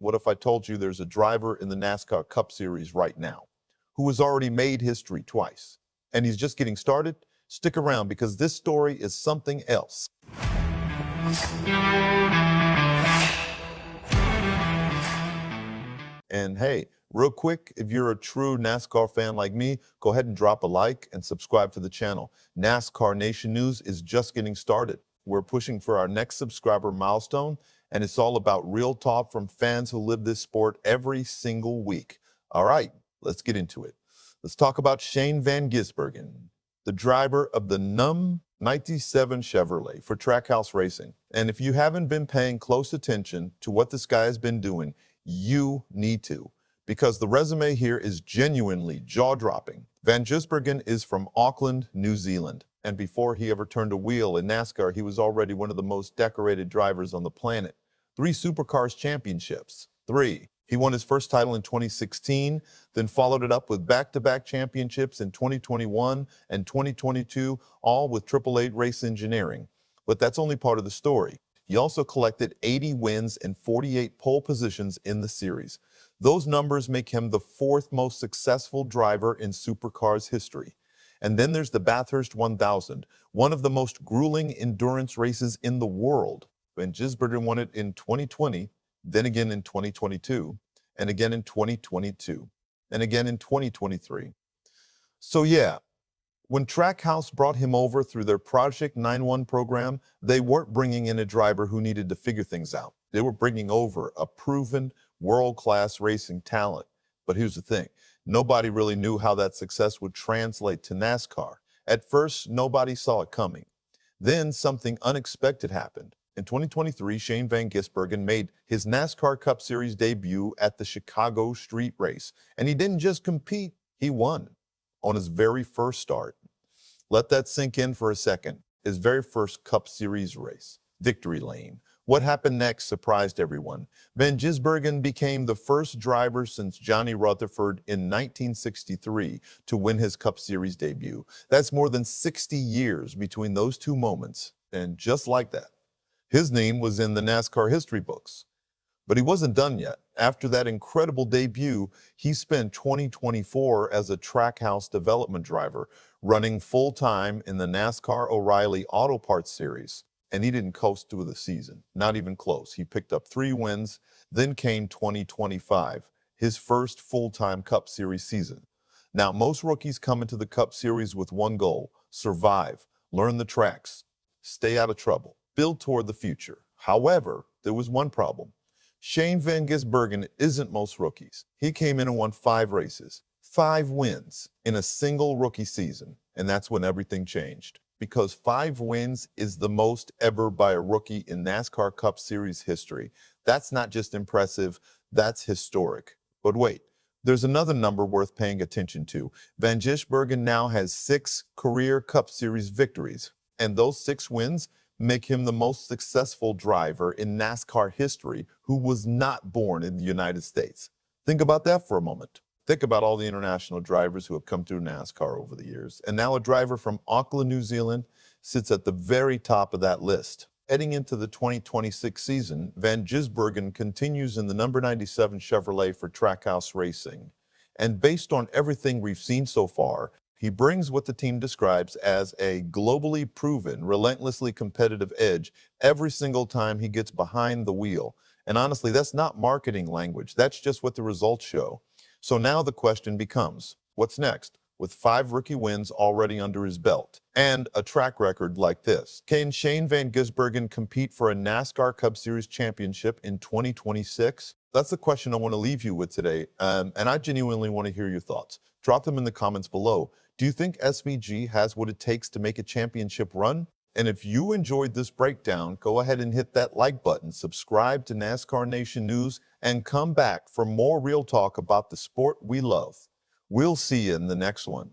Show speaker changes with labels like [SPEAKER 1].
[SPEAKER 1] What if I told you there's a driver in the NASCAR Cup Series right now who has already made history twice, and he's just getting started? Stick around because this story is something else. And hey, real quick, if you're a true NASCAR fan like me, go ahead and drop a like and subscribe to the channel. NASCAR Nation News is just getting started. We're pushing for our next subscriber milestone, and it's all about real talk from fans who live this sport every single week. All right, let's get into it. Let's talk about Shane van Gisbergen, the driver of the NUM 97 Chevrolet for Trackhouse Racing. And if you haven't been paying close attention to what this guy has been doing, you need to, because the resume here is genuinely jaw-dropping. Van Gisbergen is from Auckland, New Zealand, and before he ever turned a wheel in NASCAR, he was already one of the most decorated drivers on the planet. 3 Supercars Championships. 3. He won his first title in 2016, then followed it up with back-to-back championships in 2021 and 2022, all with 888 Race Engineering. But that's only part of the story. He also collected 80 wins and 48 pole positions in the series. Those numbers make him the 4th most successful driver in Supercars history. And then there's the Bathurst 1000, one of the most grueling endurance races in the world. Van Gisbergen won it in 2020, then again in 2022, and again in 2022, and again in 2023. So yeah, when Trackhouse brought him over through their Project 91 program, they weren't bringing in a driver who needed to figure things out. They were bringing over a proven world-class racing talent. But here's the thing. Nobody really knew how that success would translate to NASCAR. At first, nobody saw it coming. Then something unexpected happened. In 2023, Shane van Gisbergen made his NASCAR Cup Series debut at the Chicago Street Race. And he didn't just compete, he won on his very first start. Let that sink in for a second. His very first Cup Series race, Victory Lane. What happened next surprised everyone. Van Gisbergen became the first driver since Johnny Rutherford in 1963 to win his Cup Series debut. That's more than 60 years between those two moments. And just like that, his name was in the NASCAR history books. But he wasn't done yet. After that incredible debut, he spent 2024 as a Trackhouse development driver, running full-time in the NASCAR O'Reilly Auto Parts Series. And he didn't coast through the season, not even close. He picked up 3 wins, then came 2025, his first full-time Cup Series season. Now, most rookies come into the Cup Series with one goal: survive, learn the tracks, stay out of trouble, build toward the future. However, there was one problem. Shane van Gisbergen isn't most rookies. He came in and won 5 races, 5 wins in a single rookie season. And that's when everything changed. Because 5 wins is the most ever by a rookie in NASCAR Cup Series history. That's not just impressive, that's historic. But wait, there's another number worth paying attention to. Van Gisbergen now has 6 career Cup Series victories. And those 6 wins make him the most successful driver in NASCAR history who was not born in the United States. Think about that for a moment. Think about all the international drivers who have come through NASCAR over the years. And now a driver from Auckland, New Zealand sits at the very top of that list. Heading into the 2026 season, Van Gisbergen continues in the number 97 Chevrolet for Trackhouse Racing. And based on everything we've seen so far, he brings what the team describes as a globally proven, relentlessly competitive edge every single time he gets behind the wheel. And honestly, that's not marketing language. That's just what the results show. So now the question becomes, what's next? With 5 rookie wins already under his belt and a track record like this, can Shane van Gisbergen compete for a NASCAR Cup Series championship in 2026? That's the question I want to leave you with today, and I genuinely want to hear your thoughts. Drop them in the comments below. Do you think SVG has what it takes to make a championship run? And if you enjoyed this breakdown, go ahead and hit that like button, subscribe to NASCAR Nation News, and come back for more real talk about the sport we love. We'll see you in the next one.